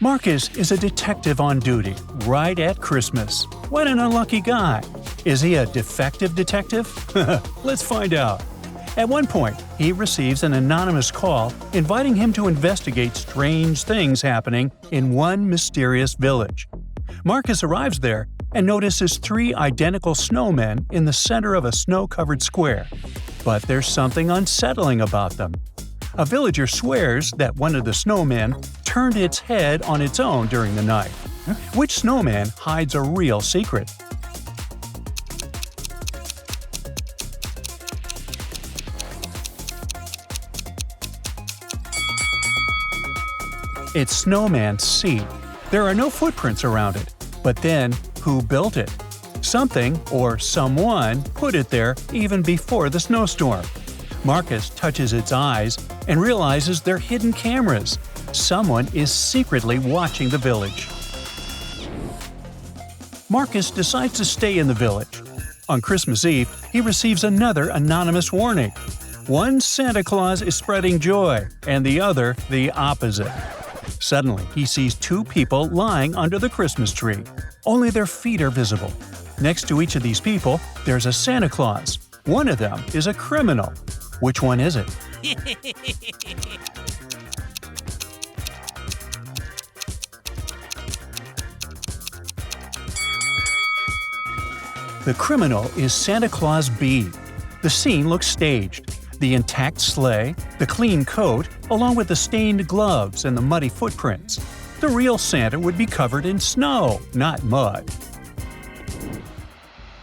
Marcus is a detective on duty right at Christmas. What an unlucky guy. Is he a defective detective? Let's find out. At one point, he receives an anonymous call inviting him to investigate strange things happening in one mysterious village. Marcus arrives there and notices 3 identical snowmen in the center of a snow-covered square. But there's something unsettling about them. A villager swears that one of the snowmen turned its head on its own during the night. Which snowman hides a real secret? It's Snowman C. There are no footprints around it. But then, who built it? Something or someone put it there even before the snowstorm. Marcus touches its eyes and realizes they're hidden cameras. Someone is secretly watching the village. Marcus decides to stay in the village. On Christmas Eve, he receives another anonymous warning. One Santa Claus is spreading joy, and the other the opposite. Suddenly, he sees 2 people lying under the Christmas tree. Only their feet are visible. Next to each of these people, there's a Santa Claus. One of them is a criminal. Which one is it? The criminal is Santa Claus B. The scene looks staged. The intact sleigh, the clean coat, along with the stained gloves and the muddy footprints. The real Santa would be covered in snow, not mud.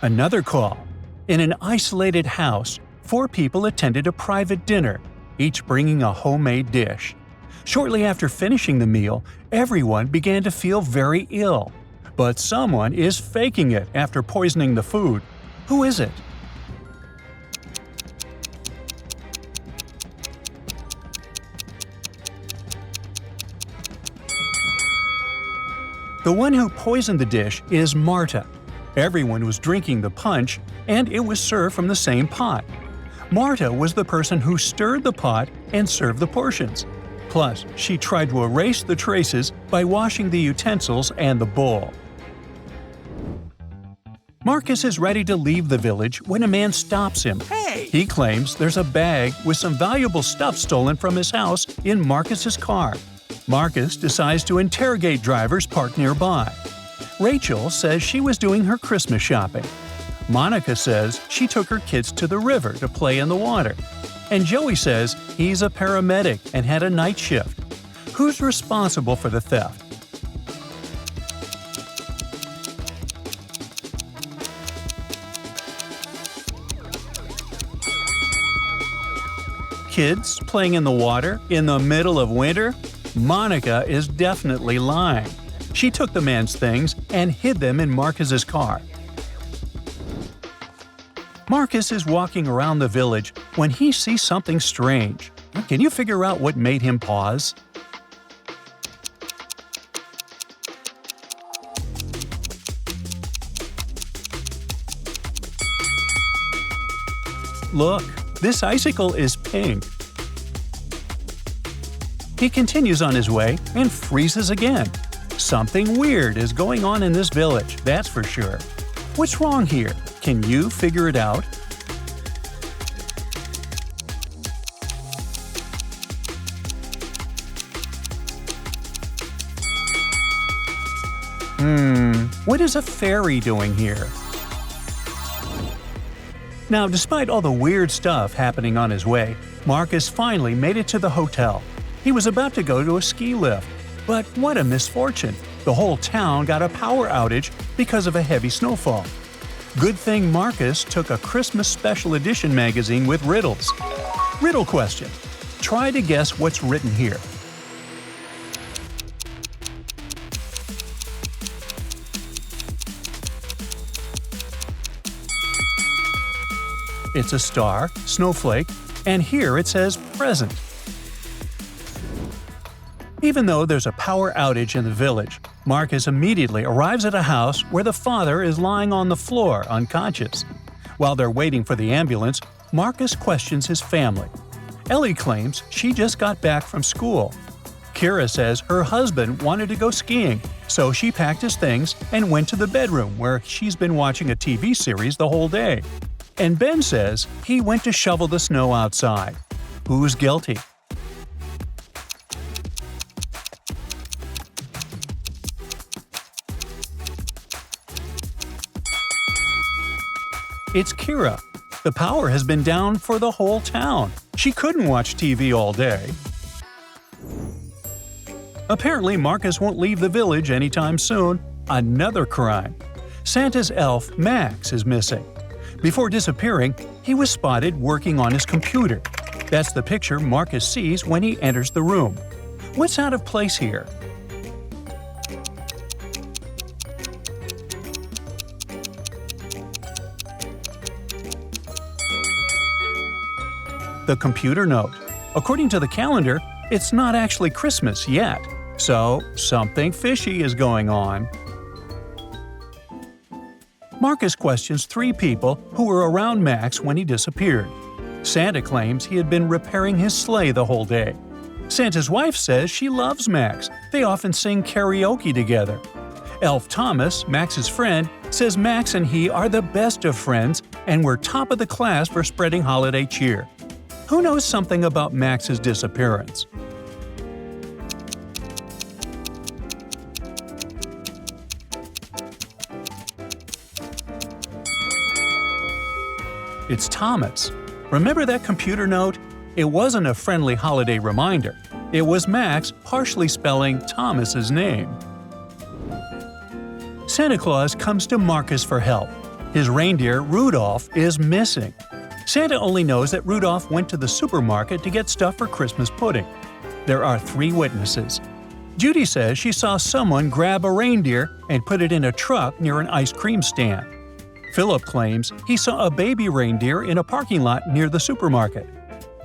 Another call. In an isolated house, 4 people attended a private dinner, each bringing a homemade dish. Shortly after finishing the meal, everyone began to feel very ill. But someone is faking it after poisoning the food. Who is it? The one who poisoned the dish is Marta. Everyone was drinking the punch, and it was served from the same pot. Marta was the person who stirred the pot and served the portions. Plus, she tried to erase the traces by washing the utensils and the bowl. Marcus is ready to leave the village when a man stops him. Hey! He claims there's a bag with some valuable stuff stolen from his house in Marcus's car. Marcus decides to interrogate drivers parked nearby. Rachel says she was doing her Christmas shopping. Monica says she took her kids to the river to play in the water. And Joey says he's a paramedic and had a night shift. Who's responsible for the theft? Kids playing in the water in the middle of winter? Monica is definitely lying. She took the man's things and hid them in Marcus's car. Marcus is walking around the village when he sees something strange. Can you figure out what made him pause? Look, this icicle is pink. He continues on his way and freezes again. Something weird is going on in this village, that's for sure. What's wrong here? Can you figure it out? What is a fairy doing here? Now, despite all the weird stuff happening on his way, Marcus finally made it to the hotel. He was about to go to a ski lift. But what a misfortune! The whole town got a power outage because of a heavy snowfall. Good thing Marcus took a Christmas special edition magazine with riddles. Riddle question. Try to guess what's written here. It's a star, snowflake, and here it says present. Even though there's a power outage in the village, Marcus immediately arrives at a house where the father is lying on the floor unconscious. While they're waiting for the ambulance, Marcus questions his family. Ellie claims she just got back from school. Kira says her husband wanted to go skiing, so she packed his things and went to the bedroom where she's been watching a TV series the whole day. And Ben says he went to shovel the snow outside. Who's guilty? It's Kira. The power has been down for the whole town. She couldn't watch TV all day. Apparently, Marcus won't leave the village anytime soon. Another crime. Santa's elf, Max, is missing. Before disappearing, he was spotted working on his computer. That's the picture Marcus sees when he enters the room. What's out of place here? The computer note. According to the calendar, it's not actually Christmas yet. So, something fishy is going on. Marcus questions 3 people who were around Max when he disappeared. Santa claims he had been repairing his sleigh the whole day. Santa's wife says she loves Max. They often sing karaoke together. Elf Thomas, Max's friend, says Max and he are the best of friends and were top of the class for spreading holiday cheer. Who knows something about Max's disappearance? It's Thomas. Remember that computer note? It wasn't a friendly holiday reminder. It was Max partially spelling Thomas's name. Santa Claus comes to Marcus for help. His reindeer, Rudolph, is missing. Santa only knows that Rudolph went to the supermarket to get stuff for Christmas pudding. There are 3 witnesses. Judy says she saw someone grab a reindeer and put it in a truck near an ice cream stand. Philip claims he saw a baby reindeer in a parking lot near the supermarket.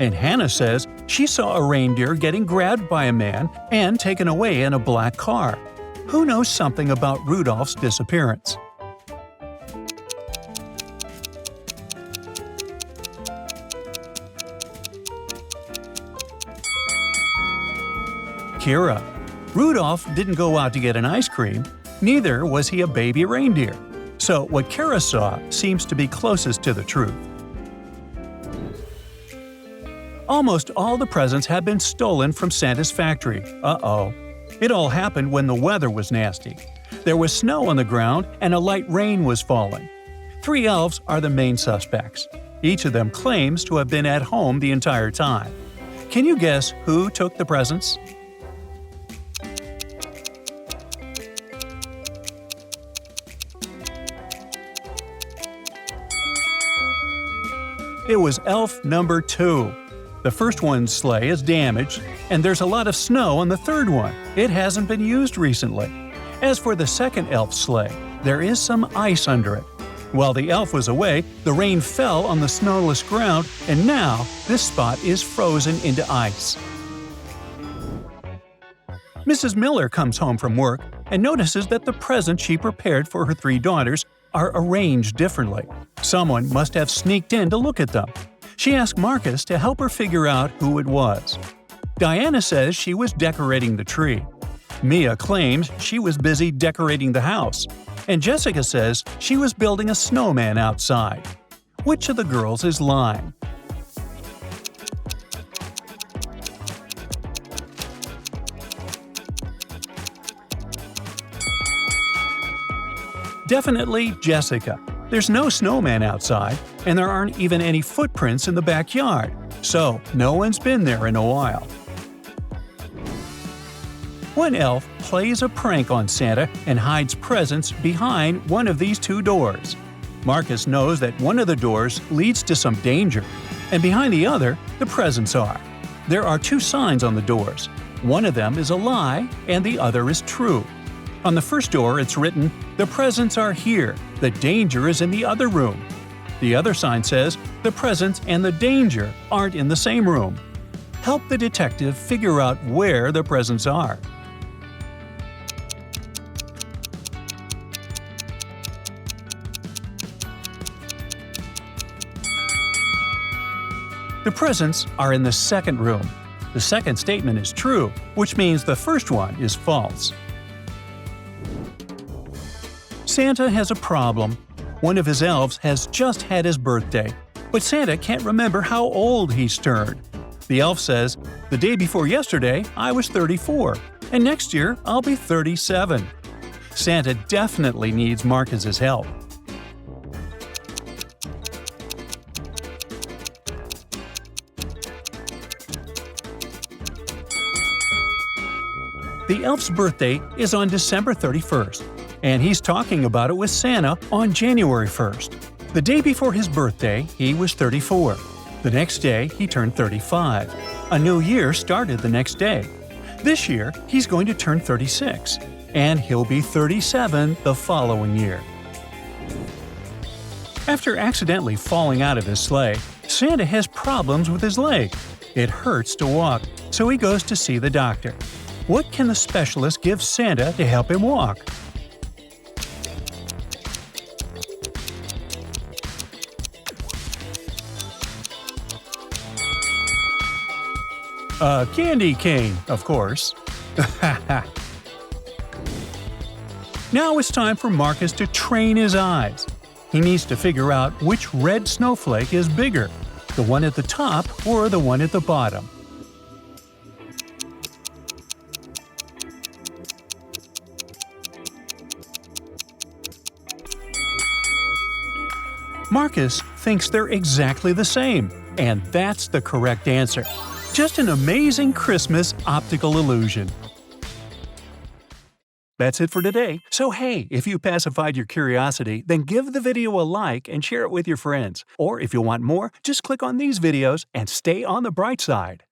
And Hannah says she saw a reindeer getting grabbed by a man and taken away in a black car. Who knows something about Rudolph's disappearance? Kira. Rudolph didn't go out to get an ice cream, neither was he a baby reindeer. So what Kira saw seems to be closest to the truth. Almost all the presents have been stolen from Santa's factory. Uh-oh. It all happened when the weather was nasty. There was snow on the ground and a light rain was falling. 3 elves are the main suspects. Each of them claims to have been at home the entire time. Can you guess who took the presents? It was elf number 2. The first one's sleigh is damaged, and there's a lot of snow on the third one. It hasn't been used recently. As for the second elf's sleigh, there is some ice under it. While the elf was away, the rain fell on the snowless ground, and now this spot is frozen into ice. Mrs. Miller comes home from work and notices that the presents she prepared for her 3 daughters are arranged differently. Someone must have sneaked in to look at them. She asks Marcus to help her figure out who it was. Diana says she was decorating the tree. Mia claims she was busy decorating the house. And Jessica says she was building a snowman outside. Which of the girls is lying? Definitely Jessica. There's no snowman outside, and there aren't even any footprints in the backyard, so no one's been there in a while. One elf plays a prank on Santa and hides presents behind one of these 2 doors. Marcus knows that one of the doors leads to some danger, and behind the other, the presents are. There are 2 signs on the doors. One of them is a lie, and the other is true. On the first door, it's written, "The presents are here. The danger is in the other room." The other sign says, "The presents and the danger aren't in the same room." Help the detective figure out where the presents are. The presents are in the second room. The second statement is true, which means the first one is false. Santa has a problem. One of his elves has just had his birthday, but Santa can't remember how old he's turned. The elf says, "The day before yesterday, I was 34, and next year I'll be 37. Santa definitely needs Marcus's help. The elf's birthday is on December 31st, and he's talking about it with Santa on January 1st. The day before his birthday, he was 34. The next day, he turned 35. A new year started the next day. This year, he's going to turn 36, and he'll be 37 the following year. After accidentally falling out of his sleigh, Santa has problems with his leg. It hurts to walk, so he goes to see the doctor. What can the specialist give Santa to help him walk? A candy cane, of course. Now it's time for Marcus to train his eyes. He needs to figure out which red snowflake is bigger, the one at the top or the one at the bottom. Marcus thinks they're exactly the same, and that's the correct answer. Just an amazing Christmas optical illusion. That's it for today. So hey, if you pacified your curiosity, then give the video a like and share it with your friends. Or if you want more, just click on these videos and stay on the bright side.